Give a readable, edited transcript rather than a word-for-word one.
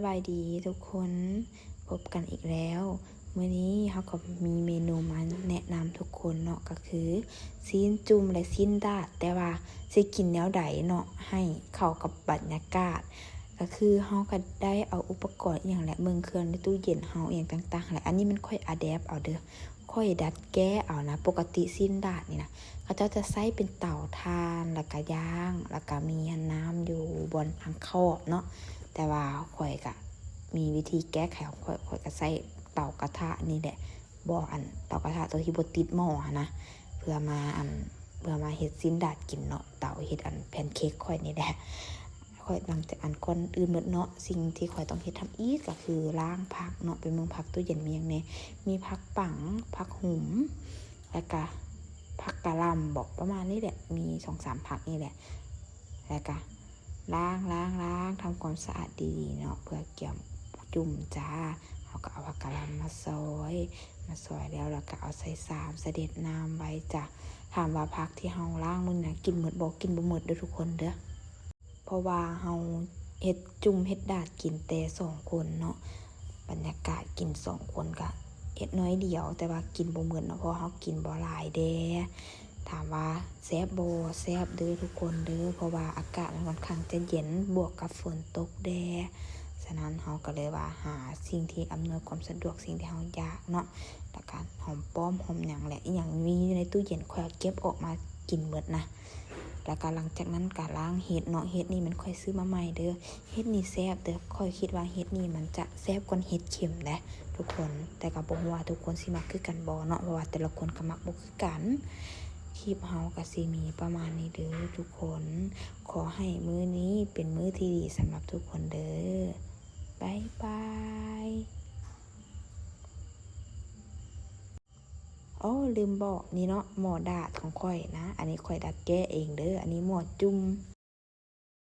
บายดีทุกคนพบกันอีกแล้วมื้อนี้เขาก็มีเมนูมาแนะนำทุกคนเนาะก็คือซีนจุ่มและซีนดาดแต่ว่าสิกินแนวใดเนาะให้เข้ากับบรรยากาศก็คือเขาก็ได้เอาอุปกรณ์อย่างและเมืองเครื่องในตู้เย็นเขาอย่างต่างๆแหละอันนี้มันค่อยอะแดปเอาเด้อค่อยดัดแก้เอานะปกติซีนดาดนี่นะเขาจะใช้เป็นเตาถ่านแล้วก็ย่างแล้วก็มีน้ำอยู่บนทางขอบเนาะแต่ว่าข่อยก็มีวิธีแก้ไขของข่อยก็ใช้เตากระทะนี่แหละบ่เตากระทะตัวที่บ่ติดหม้อนะเพื่อมาเฮ็ดซีนดาดกินเนาะเตาเฮ็ดแพนเค้กข่อยนี่แหละข่อยหลังจากก่อนอื่นหมดเนาะสิ่งที่ข่อยต้องเฮ็ดทำอีกก็คือล้างผักเนาะเป็นเมืองผักตู้เย็นมีหยังแน่มีผักปังผักหุมแล้วก็ผักกะหล่ำบอกประมาณนี้แหละมี 2-3 ผักนี่แหละแล้วก็ล้างทำความสะอาดดีๆเนาะเพื่อเกี่ยมจุ่มจ้าเขาก็เอาผักกะหล่ำมาซอยแล้วก็เอาใส่เสด็จน้ำไว้จ้ะถามว่าผักที่เฮาล้างมื้อน่ะกินหมดบ่กินบ่หมดเด้อทุกคนเด้อเพราะว่าเฮาเฮ็ดจุ่มเฮ็ดดาดกินแต่2คนเนาะบรรยากาศกิน2คนก็เฮ็ดน้อยเดียวแต่ว่ากินบ่หมดเนาะเพราะเฮากินบ่หลายเด้ถามว่าแซ่บบ่แซ่บเด้อทุกคนเด้อเพราะว่าอากาศมันค่อนข้างจะเย็นบวกกับฝนตกแดฉะนั้นเฮาก็เลยว่าหาสิ่งที่อำนวยความสะดวกสิ่งที่เฮาอยากเนาะแล้วก็หอมป้อมหอมหยังแหละอีหยังมีอยู่ในตู้เย็นค่อยเก็บออกมากินหมดนะแล้วก็หลังจากนั้นก็ล้างเห็ดเนาะเห็ดนี่มันค่อยซื้อมาใหม่เด้อเห็ดนี่แซ่บเด้อค่อยคิดว่าเห็ดนี่มันจะแซ่บกว่าเห็ดเข็มนะทุกคนแต่ก็บ่ฮู้ว่าทุกคนสิมักคือกันบ่เนาะเพราะว่าแต่ละคนก็มักบ่คือกันคลิปเฮาก็สิมีประมาณนี้เด้อทุกคนขอให้มื้อนี้เป็นมื้อที่ดีสำหรับทุกคนเด้อบ๊ายบายอ๋อลืมบอกนี่เนาะหม้อดาดของข่อยนะอันนี้ข่อยดัดแก้เองเด้ออันนี้หม้อจุ่ม